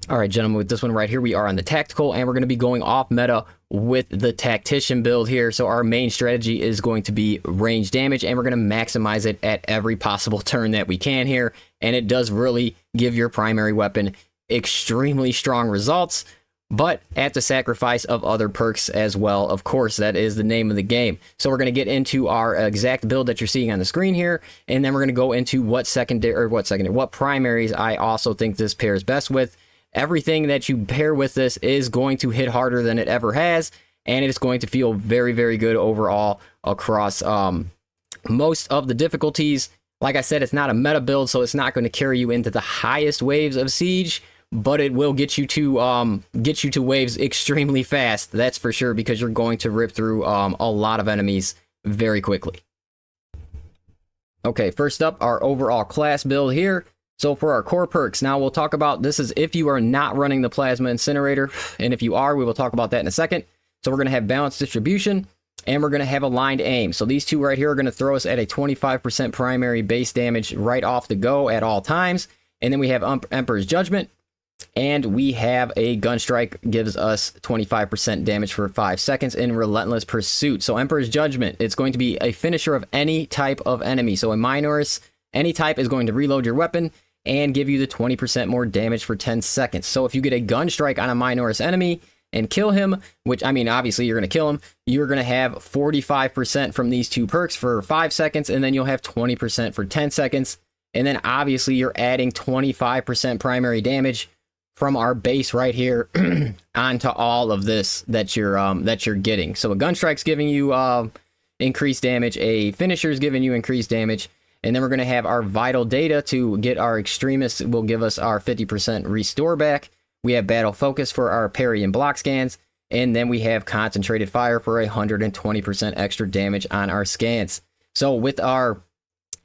All right, gentlemen, with this one right here, we are on the tactical, and we're going to be going off meta with the tactician build here. So our main strategy is going to be range damage, and we're going to maximize it at every possible turn that we can here. And it does really give your primary weapon extremely strong results, but at the sacrifice of other perks as well. Of course, that is the name of the game. So we're going to get into our exact build that you're seeing on the screen here, and then we're going to go into what primaries I also think this pairs best with. Everything that you pair with this is going to hit harder than it ever has, and it's going to feel very, very good overall across most of the difficulties. Like I said, it's not a meta build, so it's not going to carry you into the highest waves of Siege, but it will get you to waves extremely fast. That's for sure, because you're going to rip through a lot of enemies very quickly. Okay, first up, our overall class build here. So for our core perks, now we'll talk about, this is if you are not running the plasma incinerator, and if you are, we will talk about that in a second. So we're going to have balanced distribution, and we're going to have aligned aim. So these two right here are going to throw us at a 25% primary base damage right off the go at all times. And then we have Emperor's Judgment, and we have a gun strike, gives us 25% damage for 5 seconds in Relentless Pursuit. So Emperor's Judgment, it's going to be a finisher of any type of enemy. So a Minotaurus, any type, is going to reload your weapon and give you the 20% more damage for 10 seconds. So if you get a gun strike on a Minotaurus enemy and kill him, which, I mean, obviously you're going to kill him, you're going to have 45% from these two perks for 5 seconds, and then you'll have 20% for 10 seconds. And then obviously you're adding 25% primary damage from our base right here onto all of this that you're getting. So a gun strike's giving you increased damage, a finisher's giving you increased damage, and then we're going to have our vital data to get our extremists, will give us our 50% restore back. We have battle focus for our parry and block scans, and then we have concentrated fire for 120% extra damage on our scans. So with our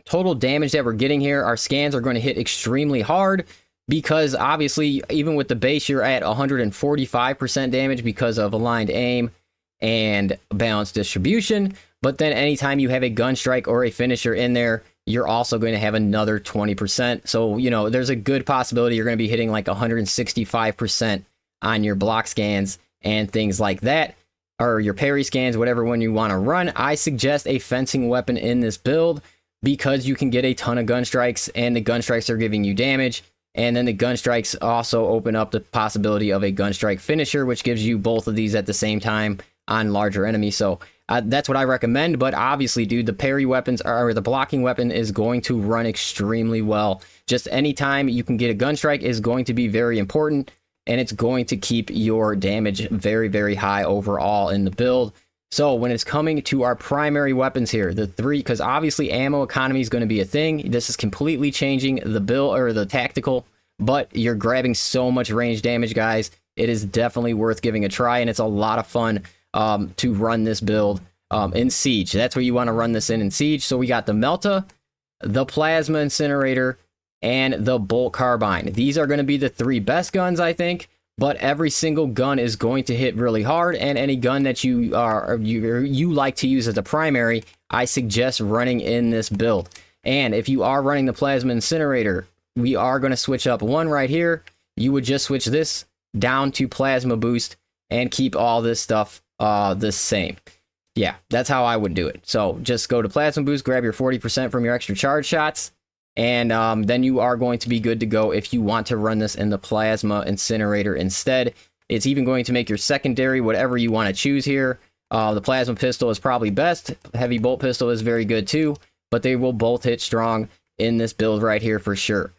total damage that we're getting here, our scans are going to hit extremely hard, because obviously even with the base you're at 145% damage because of aligned aim and balanced distribution. But then anytime you have a gun strike or a finisher in there, you're also going to have another 20%. So, you know, there's a good possibility you're going to be hitting like 165% on your block scans and things like that, or your parry scans, whatever one you want to run. I suggest a fencing weapon in this build, because you can get a ton of gun strikes, and the gun strikes are giving you damage. And then the gun strikes also open up the possibility of a gun strike finisher, which gives you both of these at the same time on larger enemies. So that's what I recommend. But obviously, dude, the parry weapons, or the blocking weapon, is going to run extremely well. Just anytime you can get a gun strike is going to be very important, and it's going to keep your damage very, very high overall in the build. So when it's coming to our primary weapons here, the three, because obviously ammo economy is going to be a thing. This is completely changing the build, or the tactical, but you're grabbing so much range damage, guys. It is definitely worth giving a try, and it's a lot of fun to run this build in Siege. That's where you want to run this in Siege. So we got the Melta, the Plasma Incinerator, and the Bolt Carbine. These are going to be the three best guns, I think. But every single gun is going to hit really hard, and any gun that you like to use as a primary, I suggest running in this build. And if you are running the Plasma Incinerator, we are going to switch up one right here. You would just switch this down to Plasma Boost and keep all this stuff the same. Yeah, that's how I would do it. So just go to Plasma Boost, grab your 40% from your extra charge shots, and then you are going to be good to go if you want to run this in the Plasma Incinerator instead. It's even going to make your secondary whatever you want to choose here. The Plasma Pistol is probably best. Heavy Bolt Pistol is very good too, but they will both hit strong in this build right here for sure.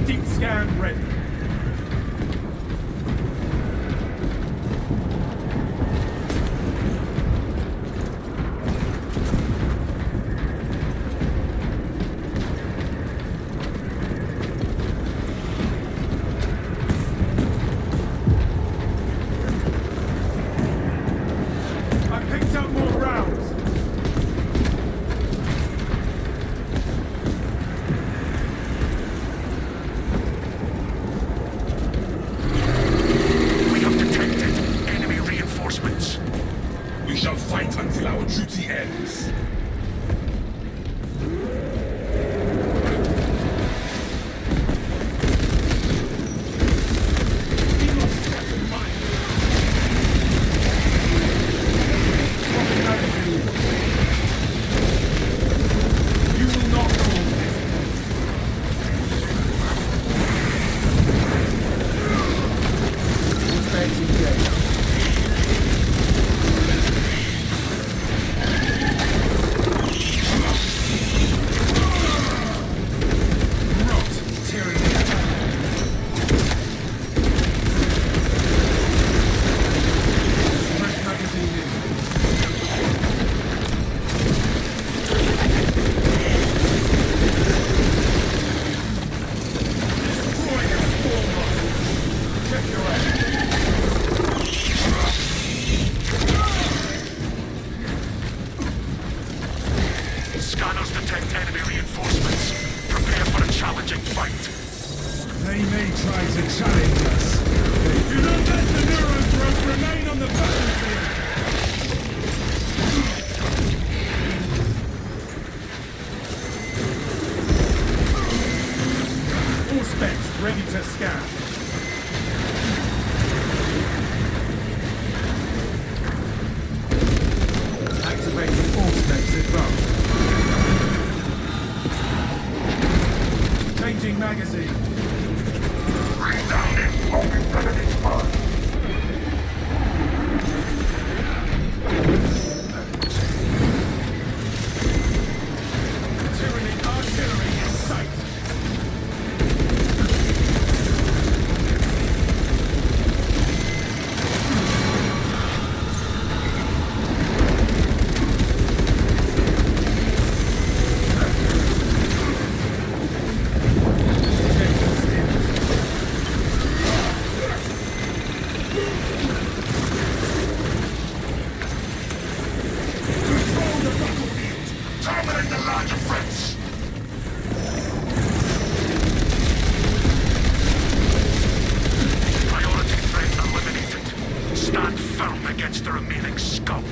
Deep scan ready. I picked up more rounds. We have detected enemy reinforcements. We shall fight until our duty ends. We must scattered mine. Rocket magazine. You will not hold this. Fancy day. Scanners detect enemy reinforcements. Prepare for a challenging fight. They may try to challenge us. Do not let the Neurothrope remain on the battlefield! All specs ready to scan. Activating all specs advanced. Changing magazine. Resounding homing enemy spot. Tyranny artillery in sight. Control the battlefield. Terminate the larger threats. Priority threat eliminated. Stand firm against the remaining scum.